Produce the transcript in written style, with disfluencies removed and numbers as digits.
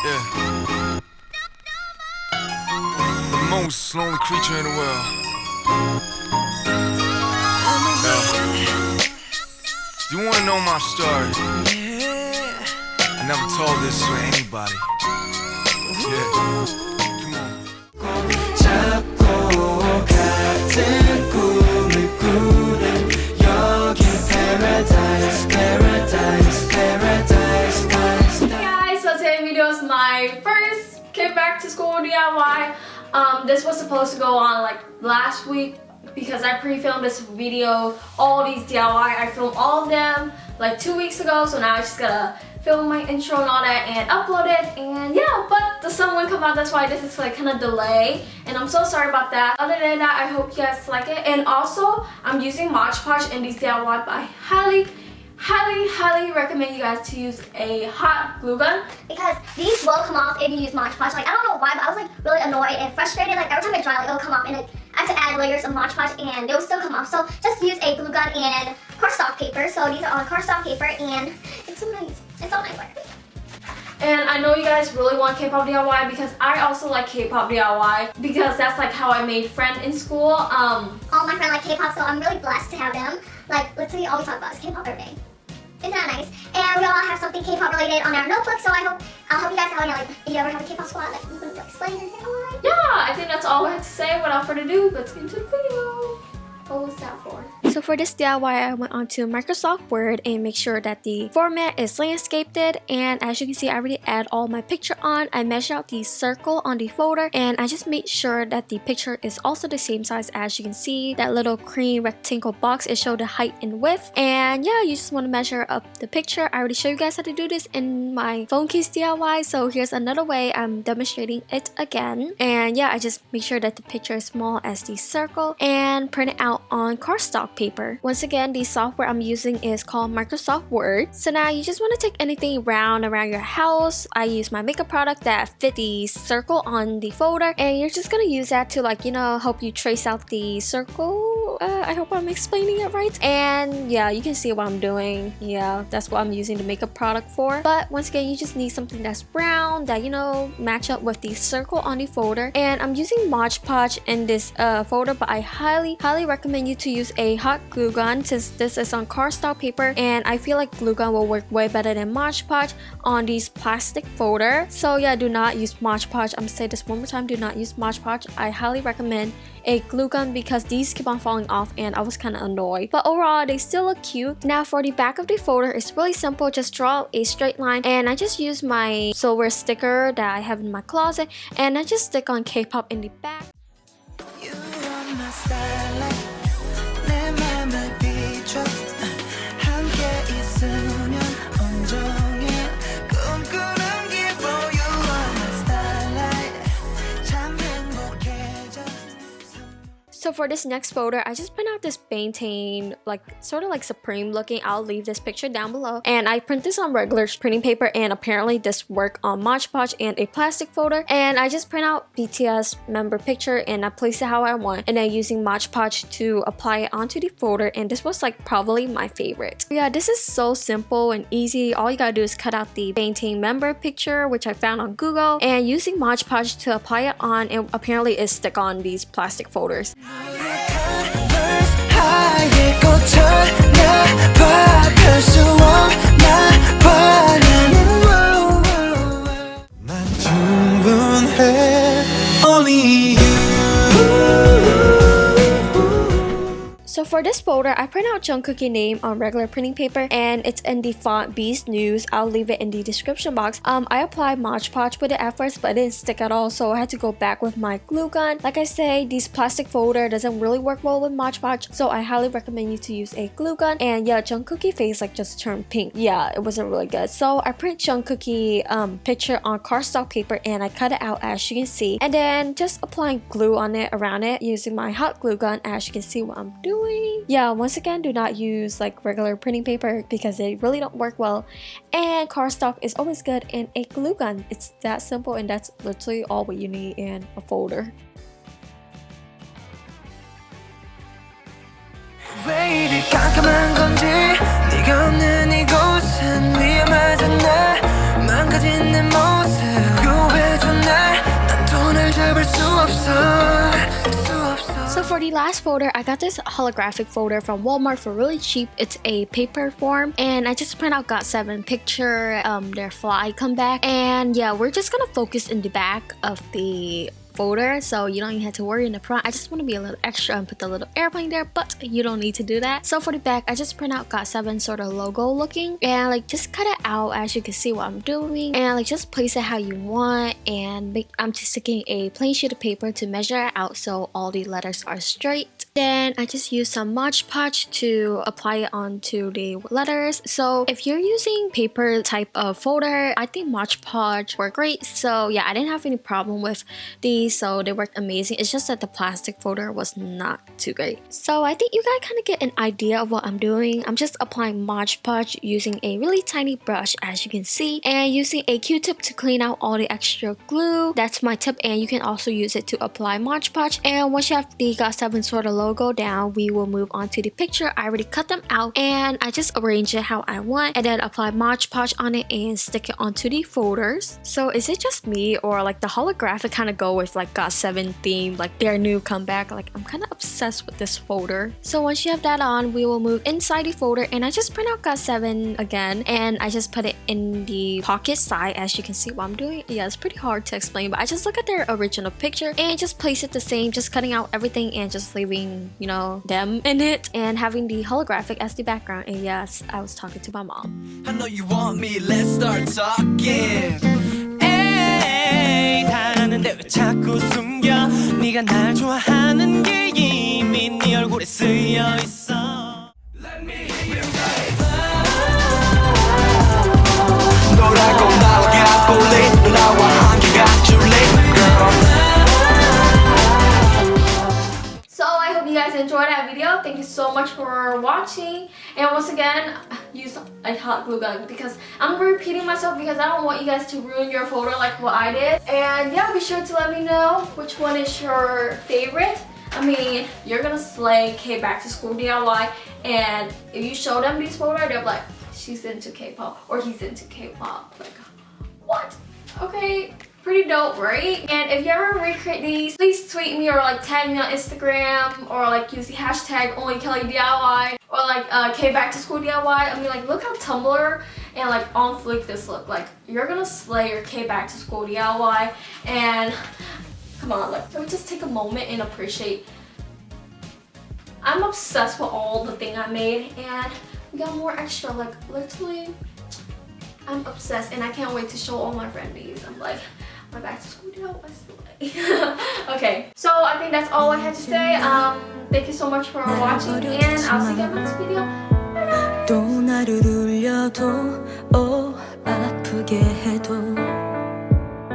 Yeah. The most lonely creature in the world. You wanna know my story? I never told this to anybody. Yeah. Come on. Hey guys, so today's video is my first Get Back to School DIY. This was supposed to go on like last week because I pre-filmed this video, all these DIY. I filmed all of them like 2 weeks ago, so now I just gotta film my intro and all that and upload it, and yeah, but the sun wouldn't come out, that's why this is like kind of delay, and I'm so sorry about that. Other than that, I hope you guys like it, and also I'm using Podge in these DIY, but I highly recommend you guys to use a hot glue gun because these will come off if you use Podge. Like, I don't know why, but I was like really annoyed and frustrated. Like every time I dry, like, it'll come off, and I have to add layers of Podge and they will still come off. So just use a glue gun and cardstock paper. So these are on cardstock paper, and it's so nice. It's all nice work. And I know you guys really want K-pop DIY because I also like K-pop DIY because that's like how I made friends in school. All my friends like K-pop, so I'm really blessed to have them. Like literally all we talk about is K-pop every day. Isn't that nice? And we all have something K-pop related on our notebook, so I'll help you guys out. Like, if you ever have a K-pop squad, like you can explain your DIY. Yeah, I think that's all I have to say. Without further ado, let's get into the video. What was that for? So for this DIY, I went onto Microsoft Word and make sure that the format is landscaped, and as you can see, I already add all my picture on. I measured out the circle on the folder, and I just made sure that the picture is also the same size. As you can see, that little cream rectangle box, it showed the height and width, and yeah, you just want to measure up the picture. I already showed you guys how to do this in my phone case DIY, so here's another way I'm demonstrating it again. And yeah, I just make sure that the picture is small as the circle and print it out on cardstock paper. Once again, the software I'm using is called Microsoft Word. So now you just want to take anything round around your house. I use my makeup product that fit the circle on the folder, and you're just gonna use that to, like, you know, help you trace out the circle. I hope I'm explaining it right. And yeah, you can see what I'm doing. Yeah, that's what I'm using the makeup product for. But once again, you just need something that's round that, you know, match up with the circle on the folder. And I'm using Podge in this folder, but I highly recommend you to use a hot glue gun since this is on cardstock paper, and I feel like glue gun will work way better than Podge on these plastic folder. So yeah, do not use Podge. I'm gonna say this one more time, do not use Podge. I highly recommend a glue gun because these keep on falling off and I was kind of annoyed, but overall they still look cute. Now for the back of the folder, it's really simple. Just draw a straight line, and I just use my silver sticker that I have in my closet, and I just stick on K-pop in the back. So for this next folder, I just print out this painting, like sort of like Supreme looking. I'll leave this picture down below. And I print this on regular printing paper, and apparently this worked on Podge and a plastic folder. And I just print out BTS member picture and I place it how I want. And then using Podge to apply it onto the folder. And this was like probably my favorite. Yeah, this is so simple and easy. All you gotta do is cut out the painting member picture, which I found on Google, and using Podge to apply it on, and apparently it stick on these plastic folders. So for this folder, I print out Jungkook's name on regular printing paper, and it's in the font Beast News. I'll leave it in the description box. I applied Podge with it at first, but it didn't stick at all, so I had to go back with my glue gun. Like I say, this plastic folder doesn't really work well with Podge, so I highly recommend you to use a glue gun. And yeah, Jungkook's face like just turned pink. Yeah, it wasn't really good. So I print Jungkook's picture on cardstock paper, and I cut it out as you can see, and then just applying glue on it around it using my hot glue gun, as you can see what I'm doing. Yeah, once again, do not use like regular printing paper because they really don't work well, and cardstock is always good, and a glue gun. It's that simple, and that's literally all what you need in a folder. 왜 이리 깜깜한 건지 네가 없는 이곳은 위험하잖아 망가진 내 모습 So for the last folder, I got this holographic folder from Walmart for really cheap. It's a paper form, and I just print out GOT7 picture, their fly comeback, and yeah, we're just gonna focus in the back of the folder, so you don't even have to worry in the front. I just want to be a little extra and put the little airplane there, but you don't need to do that. So for the back, I just print out GOT7 sort of logo looking, and like just cut it out as you can see what I'm doing, and like just place it how you want, and I'm just sticking a plain sheet of paper to measure it out so all the letters are straight. Then I just use some Mod Podge to apply it onto the letters. So if you're using paper type of folder, I think Mod Podge work great. So yeah, I didn't have any problem with these, so they worked amazing. It's just that the plastic folder was not too great. So I think you guys kind of get an idea of what I'm doing. I'm just applying Mod Podge using a really tiny brush, as you can see, and using a Q-tip to clean out all the extra glue. That's my tip, and you can also use it to apply Mod Podge. And once you have the GOT7 sort of logo down, we will move on to the picture. I already cut them out, and I just arrange it how I want, and then apply Mod Podge on it and stick it onto the folders. So is it just me, or like the holographic kind of go with like GOT7 theme, like their new comeback? Like I'm kind of obsessed with this folder. So once you have that on, we will move inside the folder, and I just print out GOT7 again, and I just put it in the pocket side, as you can see what I'm doing. Yeah, it's pretty hard to explain, but I just look at their original picture and just place it the same, just cutting out everything and just leaving, you know, them in it, and having the holographic as the background. And yes, I was talking to my mom. I know you want me, let's start talking. 에이, 다라는데 왜 자꾸 숨겨? 네가 날 좋아하는 게 이미 네 얼굴에 쓰여 있어. Let me hear you say. 너라고 날아가볼래? 나와 함께 가줄래? So I hope you guys enjoyed that video. Thank you so much for watching. And once again, use a hot glue gun because I'm repeating myself because I don't want you guys to ruin your photo like what I did. And yeah, be sure to let me know which one is your favorite. I mean, you're gonna slay K back to school DIY, and if you show them these photos, they're like, she's into K-pop or he's into K-pop. Like, what? Okay. Pretty dope, right? And if you ever recreate these, please tweet me or like tag me on Instagram, or like use the hashtag OnlyKelly DIY, or like K back to school DIY. I mean, like, look how Tumblr and like on fleek this look. Like, you're gonna slay your K back to school DIY. And come on, like, can we just take a moment and appreciate? I'm obsessed with all the thing I made, and we got more extra. Like, literally, I'm obsessed, and I can't wait to show all my friends these. I'm like, my back to school DIY. Okay, so I think that's all I had to say. Thank you so much for watching, and I'll see you in the next video. Bye bye. 또 나를 울려도 아프게 해도